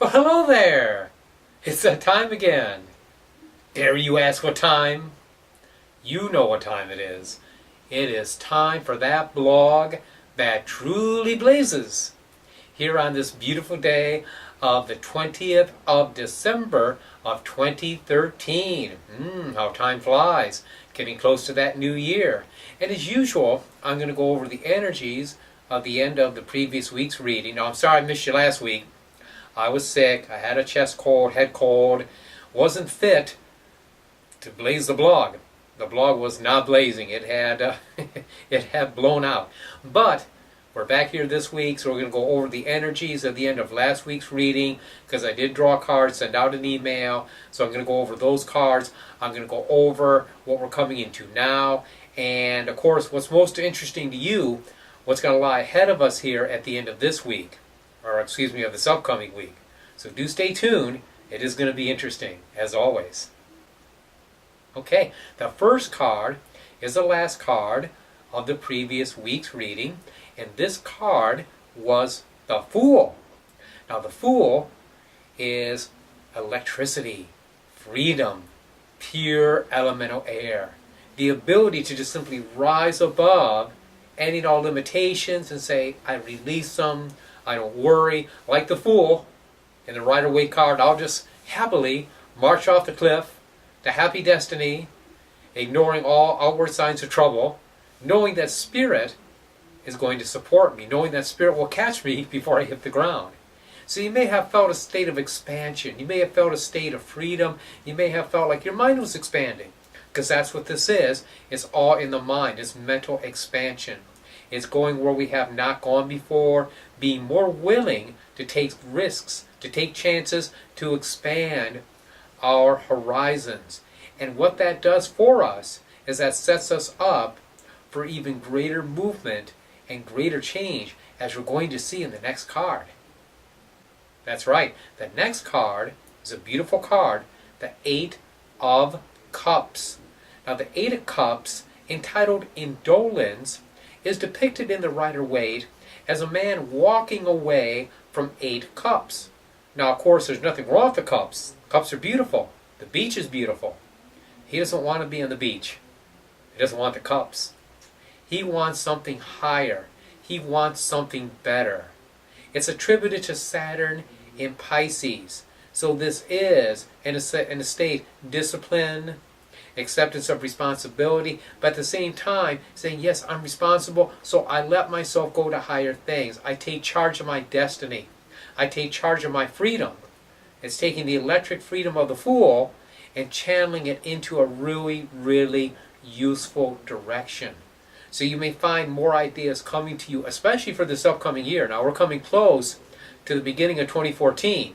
Well, hello there! It's that time again. Dare you ask what time? You know what time it is. It is time for that blog that truly blazes. Here on this beautiful day of the 20th of December of 2013. How time flies. Getting close to that new year. And as usual, I'm going to go over the energies of the end of the previous week's reading. Now, I'm sorry I missed you last week. I was sick, I had a chest cold, head cold, wasn't fit to blaze the blog. The blog was not blazing, it had it had blown out. But we're back here this week, so we're going to go over the energies at the end of last week's reading, because I did draw cards, send out an email, so I'm going to go over those cards. I'm going to go over what we're coming into now, and of course what's most interesting to you, what's going to lie ahead of us here at the end of this week. Or excuse me, of this upcoming week. So do stay tuned. It is going to be interesting, as always. Okay, the first card is the last card of the previous week's reading, and this card was the Fool. Now the Fool is electricity, freedom, pure elemental air, the ability to just simply rise above any and all limitations and say, I release them, I don't worry. Like the Fool in the Rider-Waite card, I'll just happily march off the cliff to happy destiny, ignoring all outward signs of trouble, knowing that Spirit is going to support me, knowing that Spirit will catch me before I hit the ground. So you may have felt a state of expansion. You may have felt a state of freedom. You may have felt like your mind was expanding, because that's what this is. It's all in the mind. It's mental expansion. It's going where we have not gone before, being more willing to take risks, to take chances, to expand our horizons. And what that does for us is that sets us up for even greater movement and greater change, as we're going to see in the next card. That's right, the next card is a beautiful card, the Eight of Cups. Now the Eight of Cups, entitled Indolence, is depicted in the Rider-Waite as a man walking away from 8 cups. Now, of course, there's nothing wrong with the cups. Cups are beautiful. The beach is beautiful. He doesn't want to be on the beach. He doesn't want the cups. He wants something higher. He wants something better. It's attributed to Saturn in Pisces. So this is, in a state, discipline, acceptance of responsibility, but at the same time saying, yes, I'm responsible, so I let myself go to higher things. I take charge of my destiny. I take charge of my freedom. It's taking the electric freedom of the Fool and channeling it into a really, really useful direction. So you may find more ideas coming to you, especially for this upcoming year. Now we're coming close to the beginning of 2014.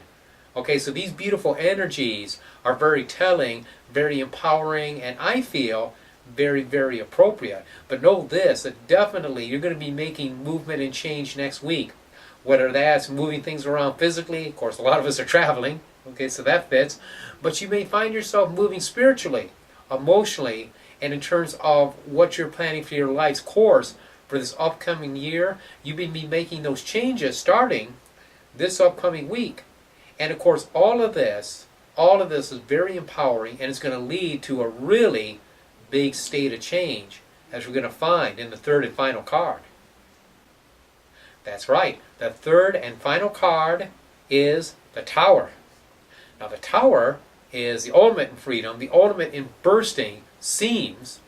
Okay, so these beautiful energies are very telling, very empowering, and I feel very, very appropriate. But know this, that definitely you're going to be making movement and change next week. Whether that's moving things around physically, of course a lot of us are traveling, okay, so that fits. But you may find yourself moving spiritually, emotionally, and in terms of what you're planning for your life's course for this upcoming year. You may be making those changes starting this upcoming week. And of course, all of this is very empowering, and it's going to lead to a really big state of change, as we're going to find in the third and final card. That's right, the third and final card is the Tower. Now the Tower is the ultimate in freedom, the ultimate in bursting seams,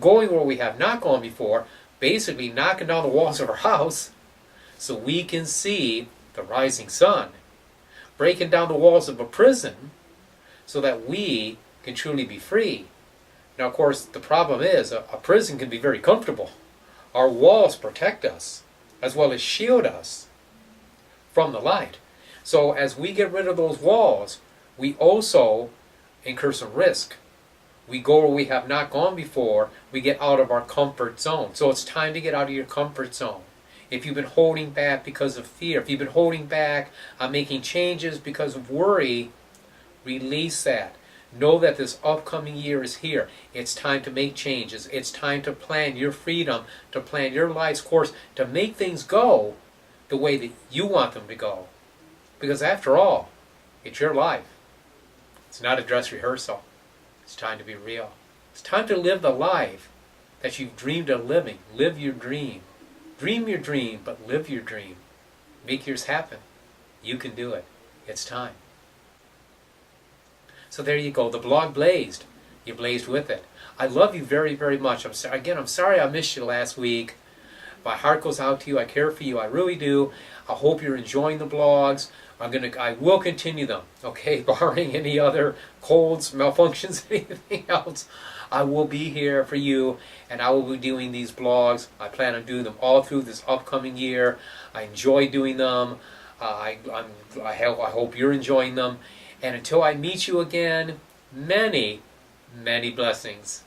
going where we have not gone before, basically knocking down the walls of our house so we can see the rising sun. Breaking down the walls of a prison so that we can truly be free. Now, of course, the problem is a prison can be very comfortable. Our walls protect us as well as shield us from the light. So as we get rid of those walls, we also incur some risk. We go where we have not gone before. We get out of our comfort zone. So it's time to get out of your comfort zone. If you've been holding back because of fear, if you've been holding back on making changes because of worry, release that. Know that this upcoming year is here. It's time to make changes. It's time to plan your freedom, to plan your life's course, to make things go the way that you want them to go. Because after all, it's your life. It's not a dress rehearsal. It's time to be real. It's time to live the life that you've dreamed of living. Live your dream. Dream your dream, but live your dream. Make yours happen. You can do it. It's time. So there you go. The blog blazed. You blazed with it. I love you very, very much. I'm sorry I missed you last week. My heart goes out to you. I care for you. I really do. I hope you're enjoying the blogs. I will continue them. Okay, barring any other colds, malfunctions, anything else. I will be here for you, and I will be doing these blogs. I plan on doing them all through this upcoming year. I enjoy doing them. I hope you're enjoying them. And until I meet you again, many, many blessings.